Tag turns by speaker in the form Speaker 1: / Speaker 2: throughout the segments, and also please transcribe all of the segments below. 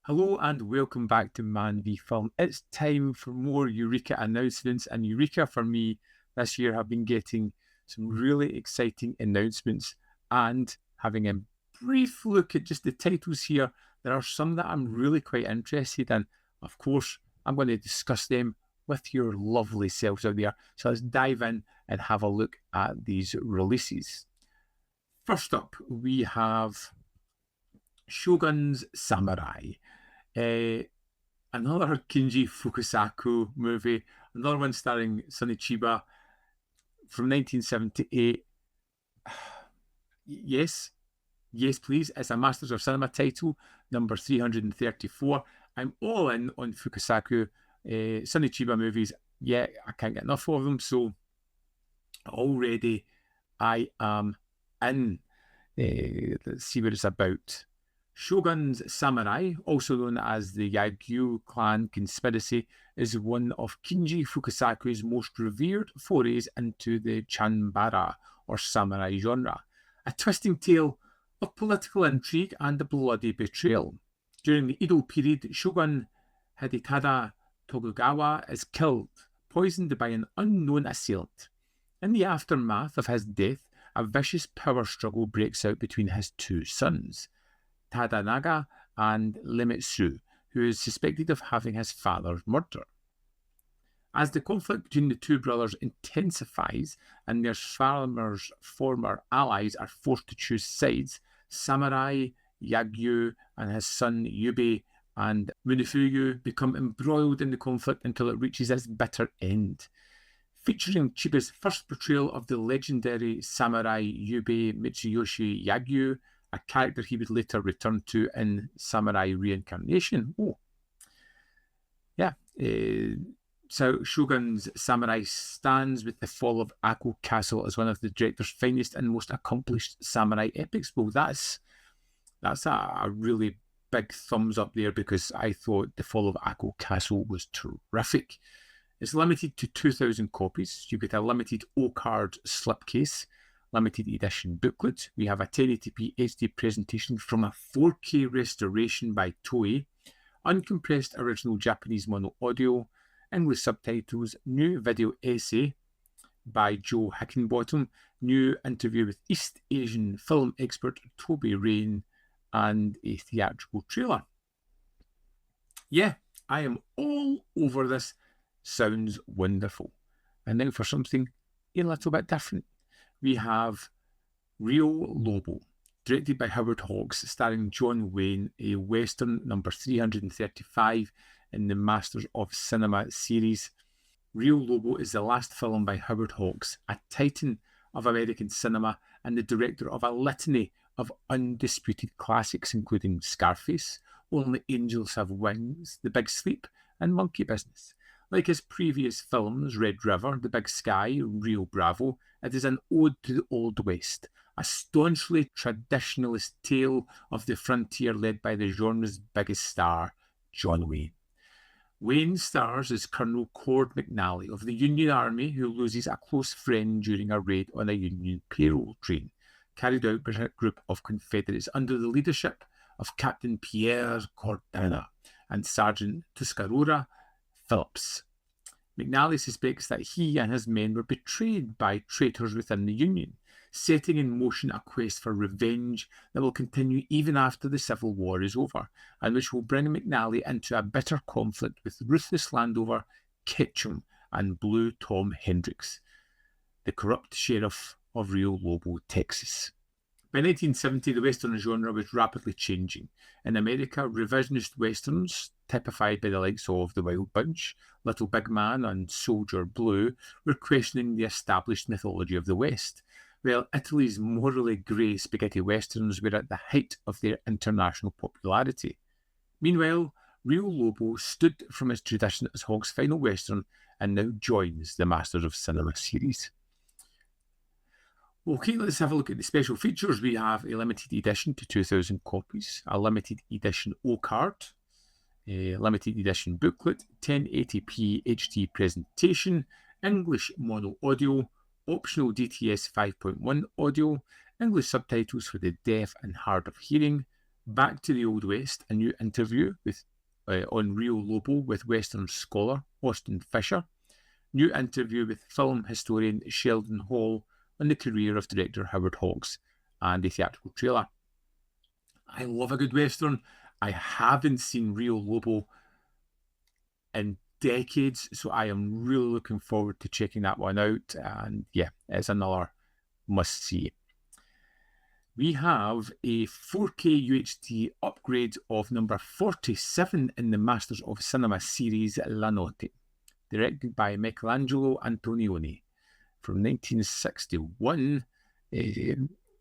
Speaker 1: Hello and welcome back to ManVFilm. It's time for more Eureka announcements, and Eureka for me this year have been getting some really exciting announcements and having a brief look at just the titles here. There are some that I'm really quite interested in. Of course, I'm going to discuss them with your lovely selves out there. So let's dive in and have a look at these releases. First up, we have Shogun's Samurai. Another Kinji Fukasaku movie, another one starring Sonny Chiba from 1978. Yes, please. It's a Masters of Cinema title, number 334. I'm all in on Fukasaku. Sonny Chiba movies, yeah, I can't get enough of them. So already I am in. Let's see what it's about. Shogun's Samurai, also known as the Yagyu clan conspiracy, is one of Kinji Fukasaku's most revered forays into the chanbara, or samurai genre, a twisting tale of political intrigue and bloody betrayal. During the Edo period, Shogun Hidetada Tokugawa is killed, poisoned by an unknown assailant. In the aftermath of his death, a vicious power struggle breaks out between his two sons, Tadanaga and Iemitsu, who is suspected of having his father murdered. As the conflict between the two brothers intensifies and their father's former allies are forced to choose sides, Samurai, Yagyu, and his son Yubei and Munifuyu become embroiled in the conflict until it reaches its bitter end. Featuring Chiba's first portrayal of the legendary samurai Yubei Mitsuyoshi Yagyu, a character he would later return to in Samurai Reincarnation. So Shogun's Samurai stands with the fall of Akko Castle as one of the director's finest and most accomplished samurai epics. Well, that's a really big thumbs up there, because I thought the fall of Akko Castle was terrific. It's limited to 2,000 copies. You get a limited O-card slipcase, limited edition booklet. We have a 1080p HD presentation from a 4K restoration by Toei, uncompressed original Japanese mono audio, English subtitles, new video essay by Joe Hickenbottom, new interview with East Asian film expert Toby Rain, and a theatrical trailer. Yeah, I am all over this. Sounds wonderful. And now for something a little bit different. We have Rio Lobo, directed by Howard Hawks, starring John Wayne, a Western number 335 in the Masters of Cinema series. Rio Lobo is the last film by Howard Hawks, a titan of American cinema and the director of a litany of undisputed classics, including Scarface, Only Angels Have Wings, The Big Sleep, and Monkey Business. Like his previous films, Red River, The Big Sky, Rio Bravo, it is an ode to the Old West, a staunchly traditionalist tale of the frontier led by the genre's biggest star, John Wayne. Wayne stars as Colonel Cord McNally of the Union Army, who loses a close friend during a raid on a Union payroll train, carried out by a group of Confederates under the leadership of Captain Pierre Cordana and Sergeant Tuscarora Phillips. McNally suspects that he and his men were betrayed by traitors within the Union, setting in motion a quest for revenge that will continue even after the Civil War is over, and which will bring McNally into a bitter conflict with ruthless landowner Ketchum and Blue Tom Hendricks, the corrupt sheriff of Rio Lobo, Texas. By 1970, the Western genre was rapidly changing. In America, revisionist Westerns, typified by the likes of The Wild Bunch, Little Big Man, and Soldier Blue, were questioning the established mythology of the West, while Italy's morally grey spaghetti Westerns were at the height of their international popularity. Meanwhile, Rio Lobo stood from his tradition as Hawks' final Western and now joins the Masters of Cinema series. Okay, let's have a look at the special features. We have a limited edition to 2,000 copies, a limited edition O-card, a limited edition booklet, 1080p HD presentation, English mono audio, optional DTS 5.1 audio, English subtitles for the deaf and hard of hearing, Back to the Old West, a new interview on Rio Lobo with Western scholar Austin Fisher. New interview with film historian Sheldon Hall on the career of director Howard Hawks and a theatrical trailer. I love a good Western. I haven't seen Rio Lobo in decades, so I am really looking forward to checking that one out. And yeah, it's another must-see. We have a 4K UHD upgrade of number 47 in the Masters of Cinema series La Notte, directed by Michelangelo Antonioni from 1961.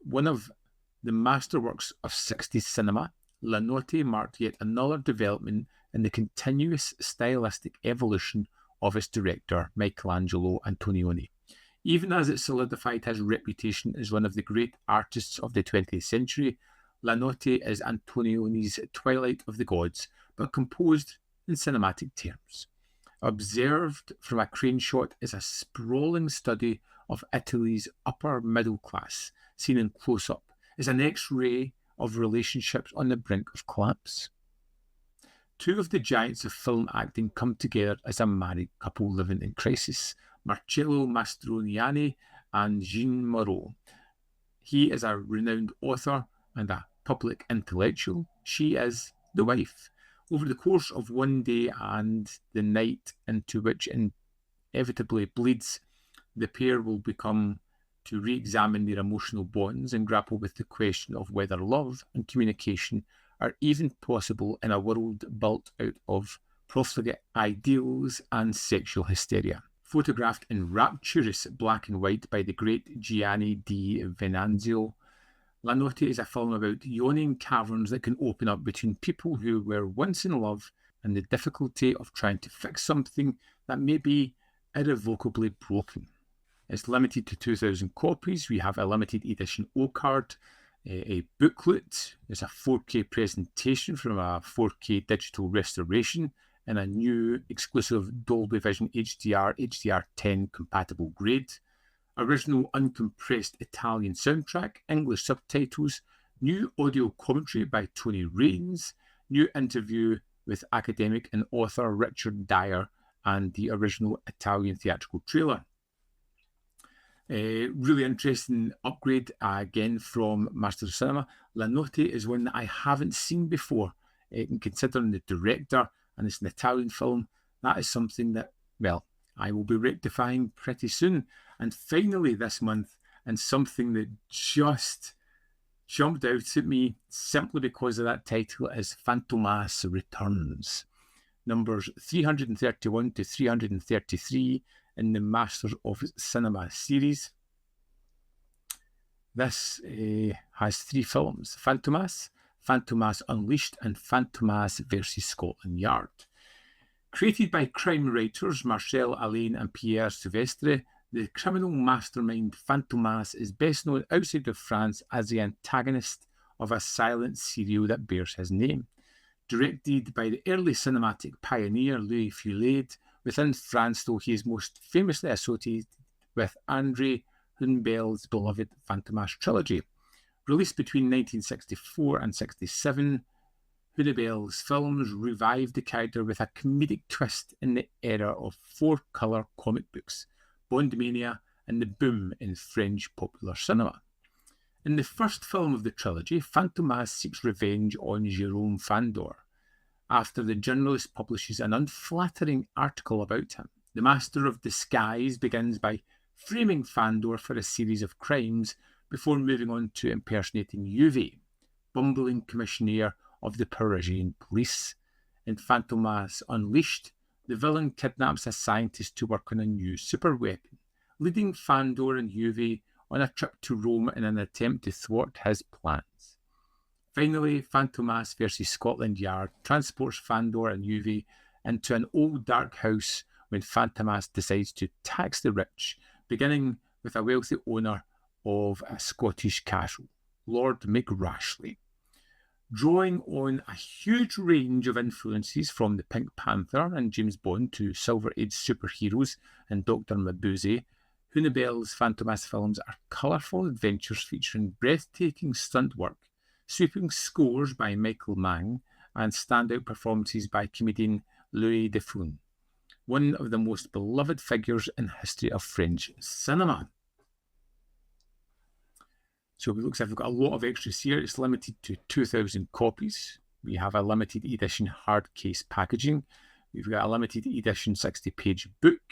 Speaker 1: One of the masterworks of 60s cinema, La Notte marked yet another development in the continuous stylistic evolution of its director, Michelangelo Antonioni. Even as it solidified his reputation as one of the great artists of the 20th century, La Notte is Antonioni's Twilight of the Gods, but composed in cinematic terms. Observed from a crane shot is a sprawling study of Italy's upper middle class, seen in close-up, is an X-ray of relationships on the brink of collapse. Two of the giants of film acting come together as a married couple living in crisis, Marcello Mastroianni and Jeanne Moreau. He is a renowned author and a public intellectual. She is the wife. Over the course of one day and the night into which inevitably bleeds, the pair will become to re-examine their emotional bonds and grapple with the question of whether love and communication are even possible in a world built out of profligate ideals and sexual hysteria. Photographed in rapturous black and white by the great Gianni di Venanzio, La Notte is a film about yawning caverns that can open up between people who were once in love and the difficulty of trying to fix something that may be irrevocably broken. It's limited to 2,000 copies. We have a limited edition O-card, a booklet. There's a 4K presentation from a 4K digital restoration and a new exclusive Dolby Vision HDR, HDR10 compatible grade. Original uncompressed Italian soundtrack, English subtitles, new audio commentary by Tony Raines, new interview with academic and author Richard Dyer, and the original Italian theatrical trailer. A really interesting upgrade again from Masters of Cinema. La Notte is one that I haven't seen before. And considering the director and it's an Italian film, that is something that, well, I will be rectifying pretty soon. And finally this month, and something that just jumped out at me simply because of that title, is Phantomas Returns. Numbers 331 to 333 in the Masters of Cinema series. This has three films: Phantomas, Phantomas Unleashed, and Phantomas vs. Scotland Yard. Created by crime writers Marcel Alain and Pierre Silvestre, the criminal mastermind Phantomas is best known outside of France as the antagonist of a silent serial that bears his name. Directed by the early cinematic pioneer Louis Feuillade, within France, though, he is most famously associated with André Hunebelle's beloved Fantômas trilogy. Released between 1964 and 1967, Hunebelle's films revived the character with a comedic twist in the era of four-colour comic books, Bond mania, and the boom in French popular cinema. In the first film of the trilogy, Phantomas seeks revenge on Jérôme Fandor, after the journalist publishes an unflattering article about him. The master of disguise begins by framing Fandor for a series of crimes before moving on to impersonating Juve, bumbling commissioner of the Parisian police. In Phantomas Unleashed, the villain kidnaps a scientist to work on a new superweapon, leading Fandor and Juve on a trip to Rome in an attempt to thwart his plans. Finally, Phantomas vs. Scotland Yard transports Fandor and Juve into an old dark house when Phantomas decides to tax the rich, beginning with a wealthy owner of a Scottish castle, Lord McRashley. Drawing on a huge range of influences from the Pink Panther and James Bond to Silver Age superheroes and Dr. Mabuse, Hunebelle's Phantomas films are colourful adventures featuring breathtaking stunt work, sweeping scores by Michael Mang, and standout performances by comedian Louis de Funès, one of the most beloved figures in the history of French cinema. So it looks like we've got a lot of extras here. It's limited to 2,000 copies. We have a limited edition hard case packaging. We've got a limited edition 60-page book,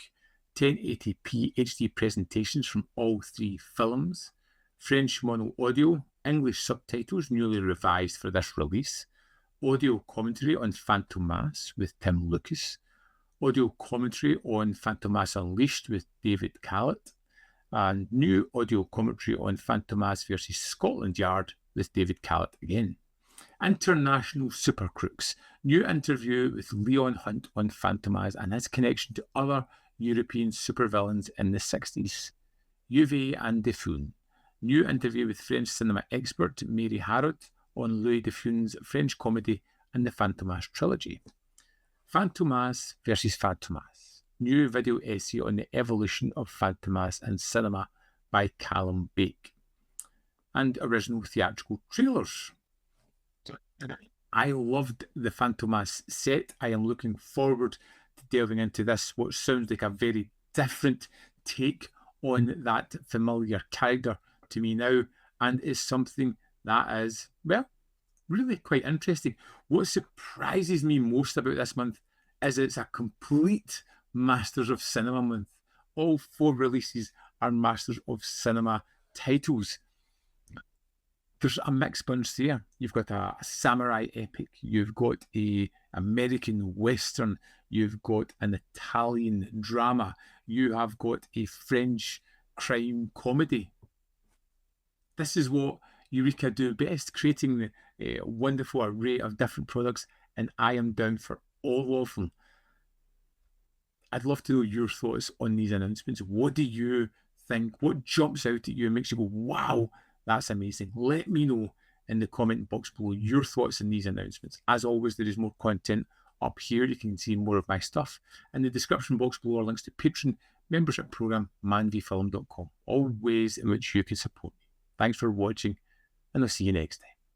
Speaker 1: 1080p HD presentations from all 3 films, French mono audio, English subtitles newly revised for this release, audio commentary on Phantomas with Tim Lucas, audio commentary on Phantomas Unleashed with David Callett, and new audio commentary on Phantomas versus Scotland Yard with David Callett again. International Super Crooks, new interview with Leon Hunt on Phantomas and his connection to other European supervillains in the 60s. Uwe and de Funès, new interview with French cinema expert Mary Harrod on Louis de Funès' French comedy and the Fantômas Trilogy. Phantomas versus Phantomas, new video essay on the evolution of Phantomas in cinema by Callum Bake. And original theatrical trailers. I loved the Phantomas set. I am looking forward to delving into this, what sounds like a very different take on that familiar character to me now, and is something that is, well, really quite interesting. What surprises me most about this month is it's a complete Masters of Cinema month. All 4 releases are Masters of Cinema titles. There's a mixed bunch there. You've got a samurai epic, you've got a American Western, you've got an Italian drama, you have got a French crime comedy. This is what Eureka do best, creating a wonderful array of different products, and I am down for all of them. I'd love to know your thoughts on these announcements. What do you think? What jumps out at you and makes you go, wow, that's amazing? Let me know in the comment box below your thoughts on these announcements. As always, there is more content up here. You can see more of my stuff. In the description box below are links to Patreon, membership program, ManVFilm.com, all ways in which you can support me. Thanks for watching, and I'll see you next time.